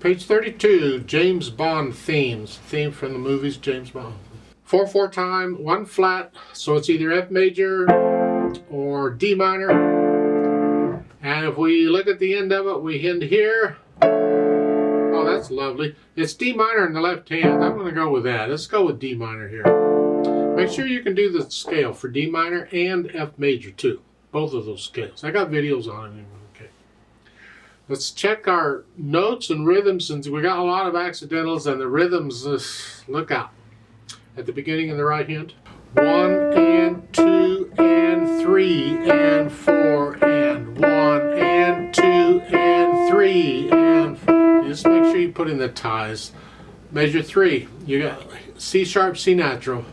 Page 32, James Bond themes. Theme from the movies James Bond. 4/4 time, 1 flat, so it's either F major or D minor. And if we look at the end of it, we end here. Oh, that's lovely. It's D minor in the left hand. I'm going to go with that. Let's go with D minor here. Make sure you can do the scale for D minor and F major too. Both of those scales. I got videos on it. Okay. Let's check our notes and rhythms, since we got a lot of accidentals, and the rhythms, look out. At the beginning in the right hand. 1 and 2 and 3 and 4 and 1 and 2 and 3 and 4. Just make sure you put in the ties. Measure 3. You got C sharp, C natural.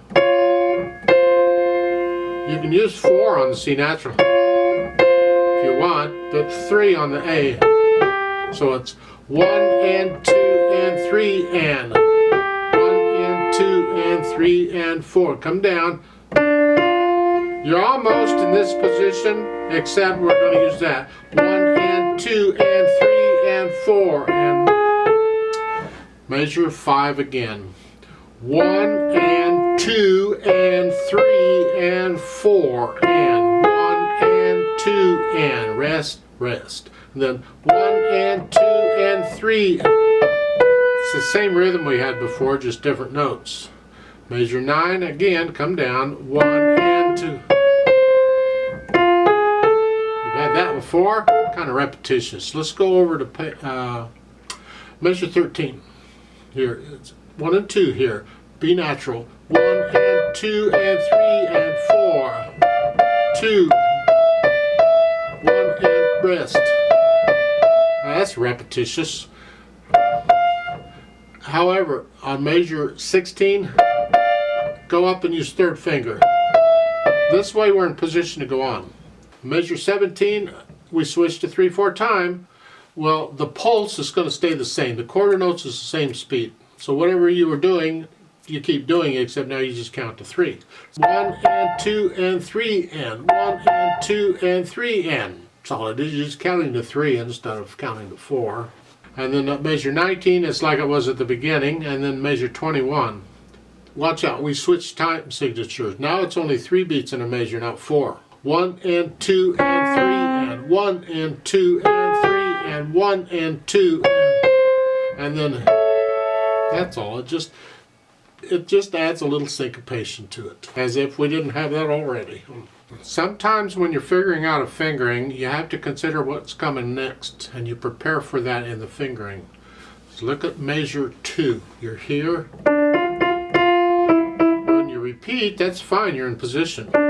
You can use 4 on the C natural if you want, but 3 on the A. So it's 1 and 2 and 3 and 1 and 2 and 3 and 4. Come down. You're almost in this position, except we're going to use that. 1 and 2 and 3 and 4 and measure 5 again. 1 and 2 and 3 and 4 and 1 and 2 and rest, rest. And then 1 and 2 and 3. It's the same rhythm we had before, just different notes. Measure 9 again, come down. 1 and 2. You've had that before, kind of repetitious. Let's go over to measure 13. Here, it's 1 and 2 here. B natural. 1 and 2 and 3 and 4. 2. 1 and rest. Now that's repetitious. However, on measure 16, go up and use 3rd finger. This way we're in position to go on. Measure 17, we switch to 3/4 time. Well, the pulse is going to stay the same. The quarter notes is the same speed. So whatever you were doing, you keep doing it, except now you just count to 3. 1 and 2 and 3 and 1 and 2 and 3 and. That's all it is. You're just counting to 3 instead of counting to 4. And then at measure 19, it's like it was at the beginning. And then measure 21. Watch out, we switch time signatures. Now it's only 3 beats in a measure, not 4. 1 and 2 and 3 and 1 and 2 and 3 and 1 and 2 and then that's all. It just adds a little syncopation to it, as if we didn't have that already. Sometimes when you're figuring out a fingering, you have to consider what's coming next, and you prepare for that in the fingering. So look at measure 2. You're here. When you repeat, that's fine, you're in position. But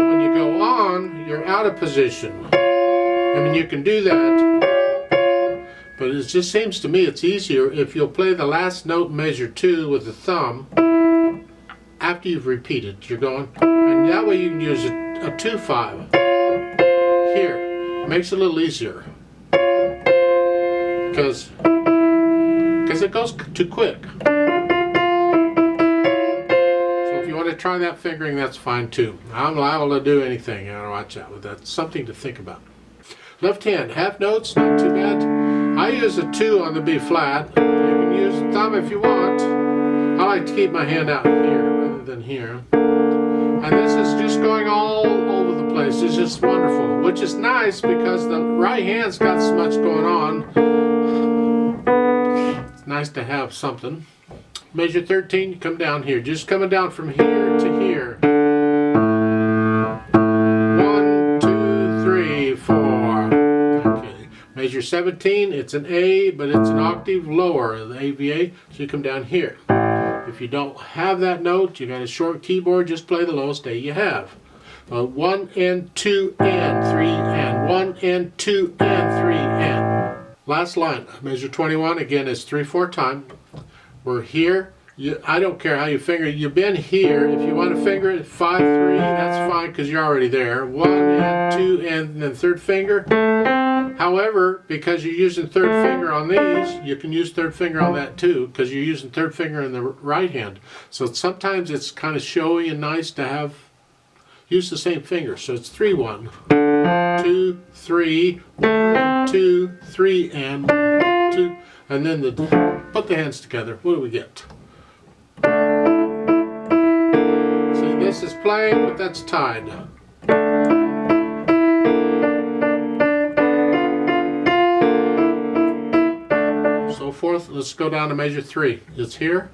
when you go on, you're out of position. I mean, you can do that, but it just seems to me it's easier if you'll play the last note in measure 2 with the thumb after you've repeated. You're going, and that way you can use a 2/5 here. Makes it a little easier because it goes too quick. So if you want to try that fingering, that's fine too. I'm liable to do anything. Watch out with that. It's something to think about. Left hand, half notes, not too bad. I use a 2 on the B flat. You can use the thumb if you want. I like to keep my hand out here rather than here. And this is just going all over the place. It's just wonderful, which is nice because the right hand's got so much going on. It's nice to have something. Measure 13, you come down here. Just coming down from here to here. 1, 2, 3, 4. Okay. Measure 17, it's an A, but it's an octave lower, the AVA, so you come down here. If you don't have that note, you got a short keyboard, just play the lowest A you have. 1 and 2 and 3 and 1 and 2 and 3 and. Last line, measure 21, again it's 3/4 time. We're here. I don't care how you finger it. You've been here. If you want to finger it 5/3, that's fine because you're already there. 1 and 2 and then 3rd finger. However, because you're using 3rd finger on these, you can use 3rd finger on that too, because you're using 3rd finger in the right hand. So sometimes it's kind of showy and nice to have use the same finger. So it's 3, 1, 2, 3, 1, 2, 3, and 2. And then put the hands together. What do we get? See, this is playing, but that's tied. So forth. Let's go down to measure 3. It's here.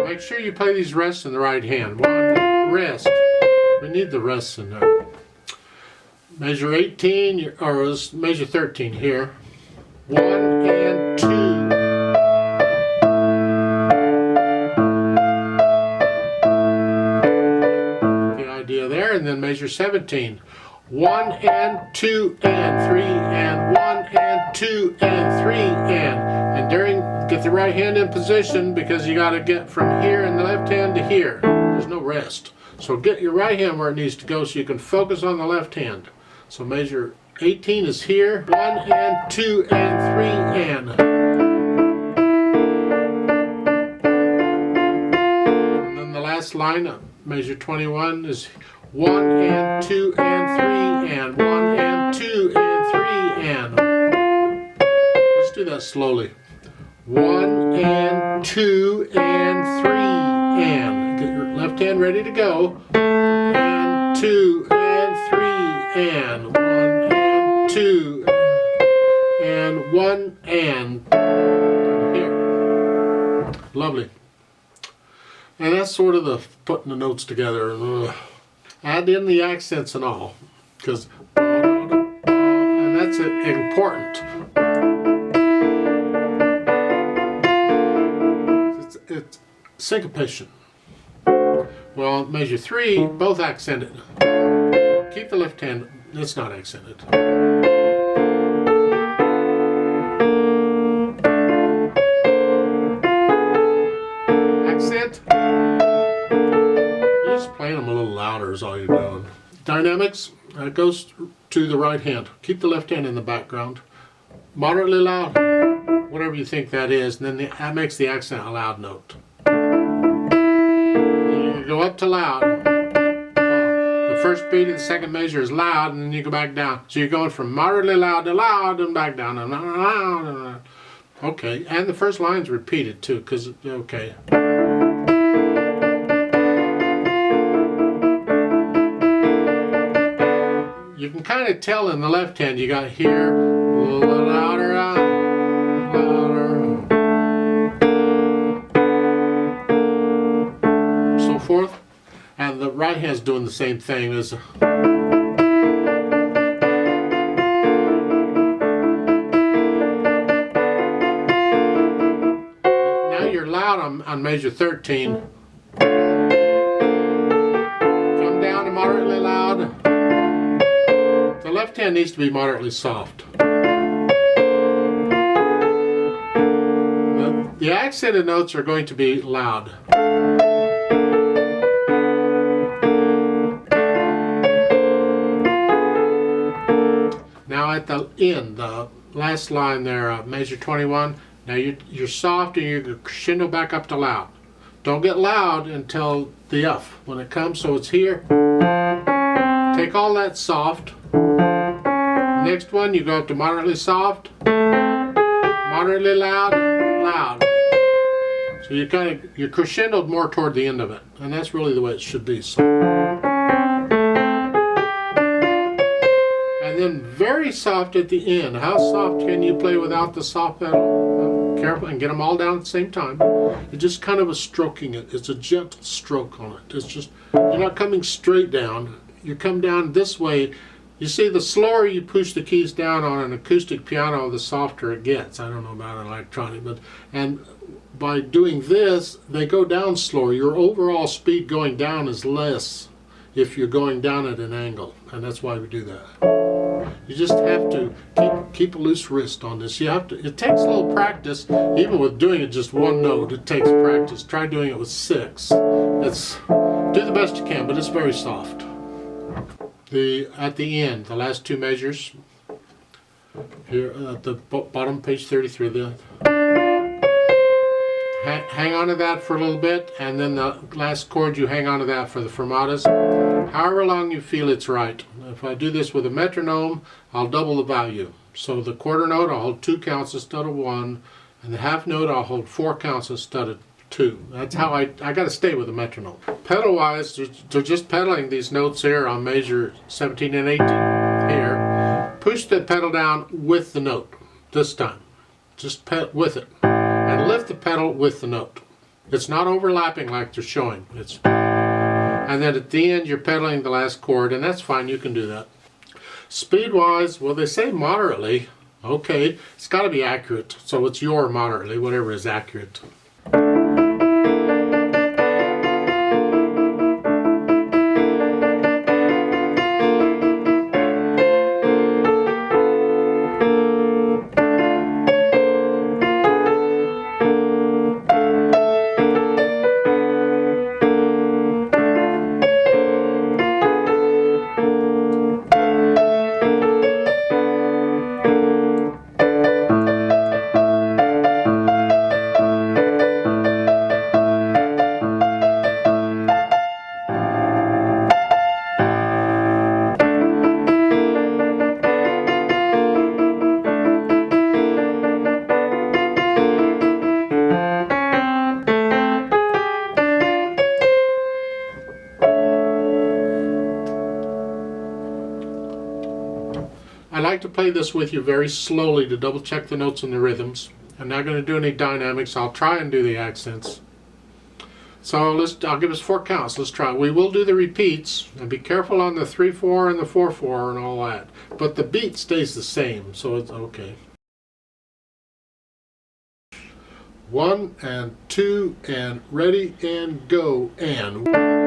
Make sure you play these rests in the right hand. 1, rest. We need the rests in there. Measure 18, or let's measure 13 here. 1 and 2. The idea there, and then measure 17. 1 and 2 and 3 and 1 and 2 and 3 and get the right hand in position, because you got to get from here in the left hand to here. There's no rest. So get your right hand where it needs to go so you can focus on the left hand. So measure 18 is here. 1 and 2 and 3 and. And then the last line of measure 21 is 1 and 2 and 3 and 1 and 2 and 3 and. Let's do that slowly. 1 and 2 and 3 and. Get your left hand ready to go. And 2 and 3 and 1 and 2 and 1 and here. Lovely. And that's sort of the putting the notes together. Add in the accents and all, because and that's important. It's syncopation. Well, measure 3, both accented. Keep the left hand, it's not accented. Accent. You're just playing them a little louder is all you're doing. Dynamics, it goes to the right hand. Keep the left hand in the background. Moderately loud, whatever you think that is, and then that makes the accent a loud note. You go up to loud. The first beat of the second measure is loud, and then you go back down. So you're going from moderately loud to loud and back down and loud. Okay, and the first line's repeated too, because, okay. You can kind of tell in the left hand you got here, a little louder, louder, so forth. And the right hand's doing the same thing as now you're loud on measure 13. Come down to moderately loud. The left hand needs to be moderately soft. The accented notes are going to be loud. Now at the end, the last line there, measure 21, now you're soft and you're crescendo back up to loud. Don't get loud until the F when it comes, so it's here. Take all that soft. Next one, you go up to moderately soft, moderately loud, loud. So you're crescendoed more toward the end of it, and that's really the way it should be. So. And then very soft at the end. How soft can you play without the soft pedal? Careful, and get them all down at the same time. It's just kind of a stroking it. It's a gentle stroke on it. It's just, you're not coming straight down. You come down this way. You see, the slower you push the keys down on an acoustic piano, the softer it gets. I don't know about an electronic, and by doing this, they go down slower. Your overall speed going down is less if you're going down at an angle, and that's why we do that. You just have to keep a loose wrist on this. You have to. It takes a little practice, even with doing it just one note. It takes practice. Try doing it with 6. It's do the best you can, but it's very soft. At the end, the last 2 measures. Here at the bottom, page 33. Hang on to that for a little bit, and then the last chord you hang on to that for the fermatas. However long you feel it's right. If I do this with a metronome, I'll double the value. So the quarter note, I'll hold 2 counts instead of 1, and the half note, I'll hold 4 counts instead of 2. That's how I got to stay with a metronome. Pedal-wise, they're just pedaling these notes here on measure 17 and 18 here. Push the pedal down with the note this time. Just with it. And lift the pedal with the note. It's not overlapping like they're showing. And then at the end, you're pedaling the last chord, and that's fine. You can do that. Speed-wise, well, they say moderately. Okay, it's got to be accurate. So it's your moderately, whatever is accurate. I like to play this with you very slowly to double check the notes and the rhythms. I'm not going to do any dynamics. I'll try and do the accents. So I'll give us 4 counts. Let's try. We will do the repeats, and be careful on the 3/4 and the 4/4 and all that. But the beat stays the same, so it's okay. 1 and 2 and ready and go and.